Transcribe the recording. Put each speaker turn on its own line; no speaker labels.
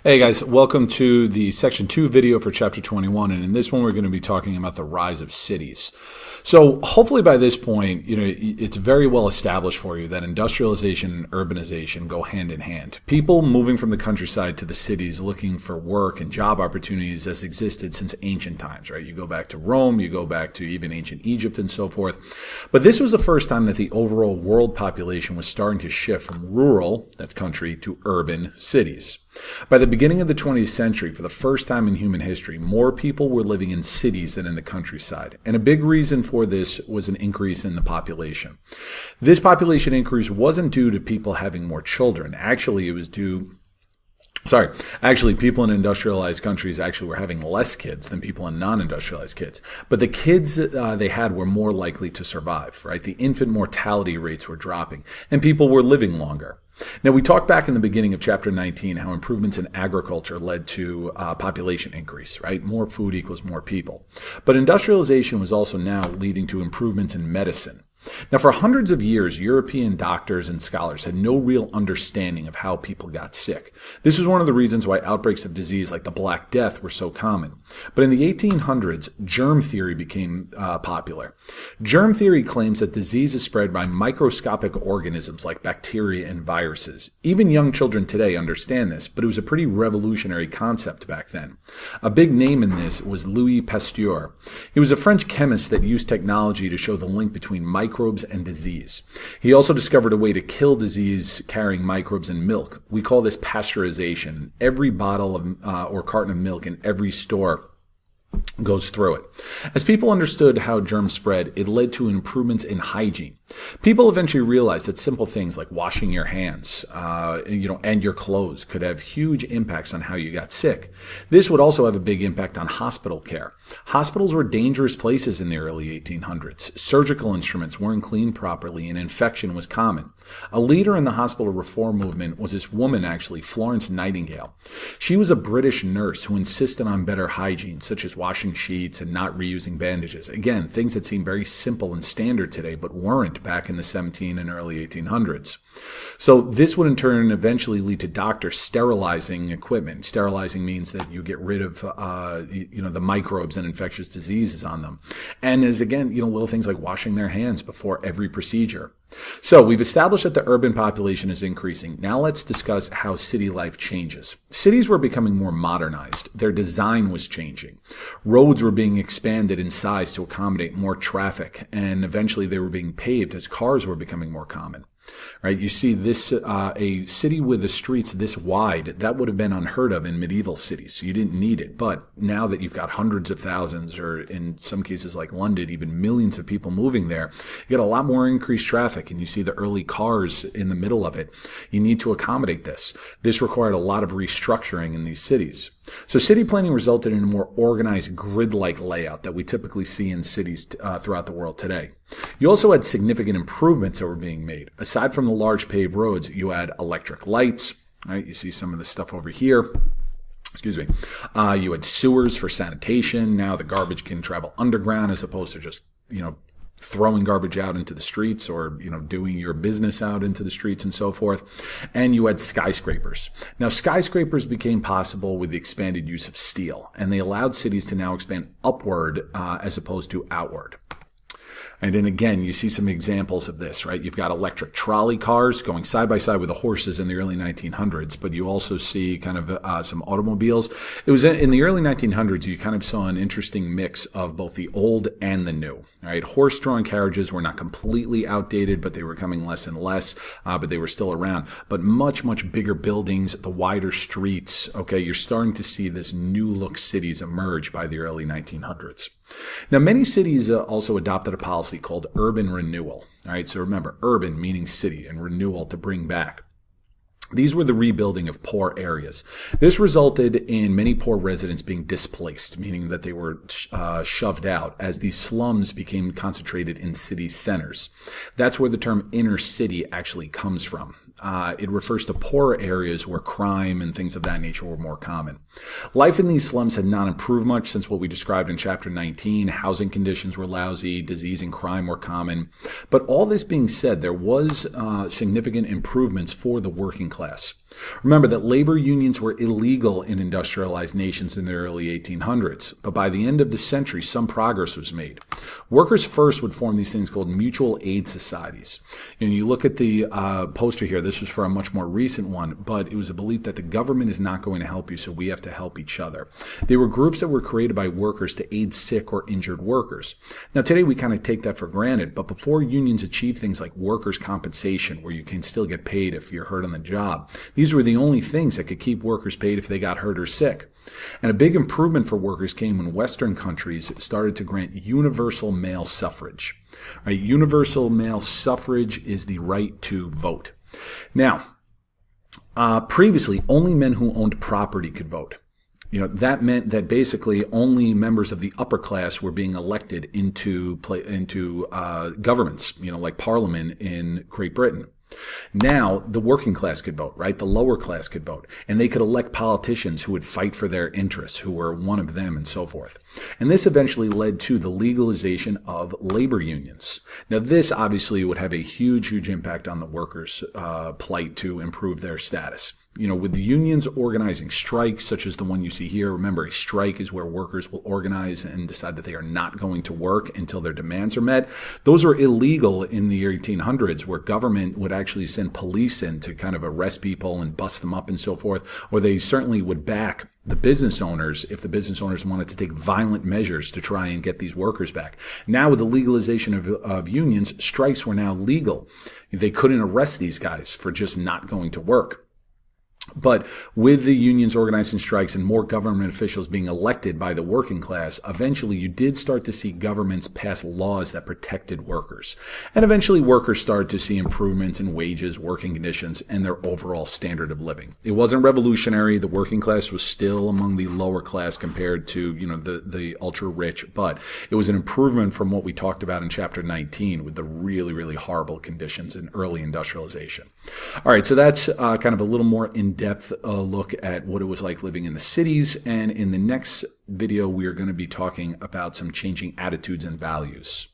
Hey guys, welcome to the section 2 video for chapter 21, and in this one we're going to be talking about the rise of cities. So hopefully by this point, it's very well established for you that industrialization and urbanization go hand in hand. People moving from the countryside to the cities looking for work and job opportunities has existed since ancient times, right? You go back to Rome, you go back to even ancient Egypt and so forth. But this was the first time that the overall world population was starting to shift from rural, that's country, to urban cities. By the beginning of the 20th century, for the first time in human history, more people were living in cities than in the countryside. And a big reason for this was an increase in the population. This population increase wasn't due to people having more children. Actually, it was people in industrialized countries actually were having less kids than people in non-industrialized kids. But the kids they had were more likely to survive, right? The infant mortality rates were dropping, and people were living longer. Now, we talked back in the beginning of chapter 19 how improvements in agriculture led to population increase, right? More food equals more people. But industrialization was also now leading to improvements in medicine. Now, for hundreds of years, European doctors and scholars had no real understanding of how people got sick. This was one of the reasons why outbreaks of disease like the Black Death were so common. But in the 1800s, germ theory became popular. Germ theory claims that disease is spread by microscopic organisms like bacteria and viruses. Even young children today understand this, but it was a pretty revolutionary concept back then. A big name in this was Louis Pasteur. He was a French chemist that used technology to show the link between microbes and disease. He also discovered a way to kill disease-carrying microbes in milk. We call this pasteurization. Every bottle of or carton of milk in every store goes through it. As people understood how germs spread, it led to improvements in hygiene. People eventually realized that simple things like washing your hands, and your clothes could have huge impacts on how you got sick. This would also have a big impact on hospital care. Hospitals were dangerous places in the early 1800s. Surgical instruments weren't cleaned properly, and infection was common. A leader in the hospital reform movement was this woman, actually, Florence Nightingale. She was a British nurse who insisted on better hygiene, such as washing sheets and not reusing bandages. Again, things that seem very simple and standard today, but weren't back in the 17 and early 1800s. So this would in turn eventually lead to doctors sterilizing equipment. Sterilizing means that you get rid of the microbes and infectious diseases on them. And as again, little things like washing their hands before every procedure. So we've established that the urban population is increasing. Now let's discuss how city life changes. Cities were becoming more modernized. Their design was changing. Roads were being expanded in size to accommodate more traffic, and eventually they were being paved as cars were becoming more common. Right, you see this a city with the streets this wide, that would have been unheard of in medieval cities. So you didn't need it. But now that you've got hundreds of thousands, or in some cases like London, even millions of people moving there, you get a lot more increased traffic, and you see the early cars in the middle of it. You need to accommodate this. This required a lot of restructuring in these cities. So city planning resulted in a more organized grid-like layout that we typically see in cities throughout the world today. You also had significant improvements that were being made. Aside from the large paved roads, you had electric lights. Right? You see some of this stuff over here. Excuse me. You had sewers for sanitation. Now the garbage can travel underground as opposed to just, throwing garbage out into the streets, or doing your business out into the streets and so forth. And you had skyscrapers. Now skyscrapers became possible with the expanded use of steel, and they allowed cities to now expand upward as opposed to outward. And then again, you see some examples of this, right? You've got electric trolley cars going side by side with the horses in the early 1900s, but you also see kind of some automobiles. It was in the early 1900s, you kind of saw an interesting mix of both the old and the new, right? Horse-drawn carriages were not completely outdated, but they were coming less and less, but they were still around. But much, much bigger buildings, the wider streets, okay? You're starting to see this new look cities emerge by the early 1900s. Now, many cities also adopted a policy called urban renewal. All right, so remember, urban meaning city, and renewal to bring back. These were the rebuilding of poor areas. This resulted in many poor residents being displaced, meaning that they were shoved out as these slums became concentrated in city centers. That's where the term inner city actually comes from. It refers to poorer areas where crime and things of that nature were more common. Life in these slums had not improved much since what we described in chapter 19. Housing conditions were lousy, disease and crime were common. But all this being said, there was significant improvements for the working class. Remember that labor unions were illegal in industrialized nations in the early 1800s, but by the end of the century, some progress was made. Workers first would form these things called mutual aid societies. And you look at the poster here, this was for a much more recent one, but it was a belief that the government is not going to help you, so we have to help each other. They were groups that were created by workers to aid sick or injured workers. Now today we kind of take that for granted, but before unions achieved things like workers' compensation, where you can still get paid if you're hurt on the job, these were the only things that could keep workers paid if they got hurt or sick. And a big improvement for workers came when Western countries started to grant universal male suffrage. Right? Universal male suffrage is the right to vote. Now, previously, only men who owned property could vote. That meant that basically only members of the upper class were being elected into governments, like Parliament in Great Britain. Now, the working class could vote, right? The lower class could vote, and they could elect politicians who would fight for their interests, who were one of them, and so forth. And this eventually led to the legalization of labor unions. Now, this obviously would have a huge, huge impact on the workers' plight to improve their status. With the unions organizing strikes, such as the one you see here, remember, a strike is where workers will organize and decide that they are not going to work until their demands are met. Those were illegal in the 1800s, where government would actually send police in to kind of arrest people and bust them up and so forth, or they certainly would back the business owners if the business owners wanted to take violent measures to try and get these workers back. Now, with the legalization of unions, strikes were now legal. They couldn't arrest these guys for just not going to work. But with the unions organizing strikes and more government officials being elected by the working class, eventually you did start to see governments pass laws that protected workers. And eventually workers started to see improvements in wages, working conditions, and their overall standard of living. It wasn't revolutionary. The working class was still among the lower class compared to, the ultra rich, but it was an improvement from what we talked about in chapter 19 with the really, really horrible conditions in early industrialization. All right, so that's kind of a little more in-depth look at what it was like living in the cities. And in the next video, we are going to be talking about some changing attitudes and values.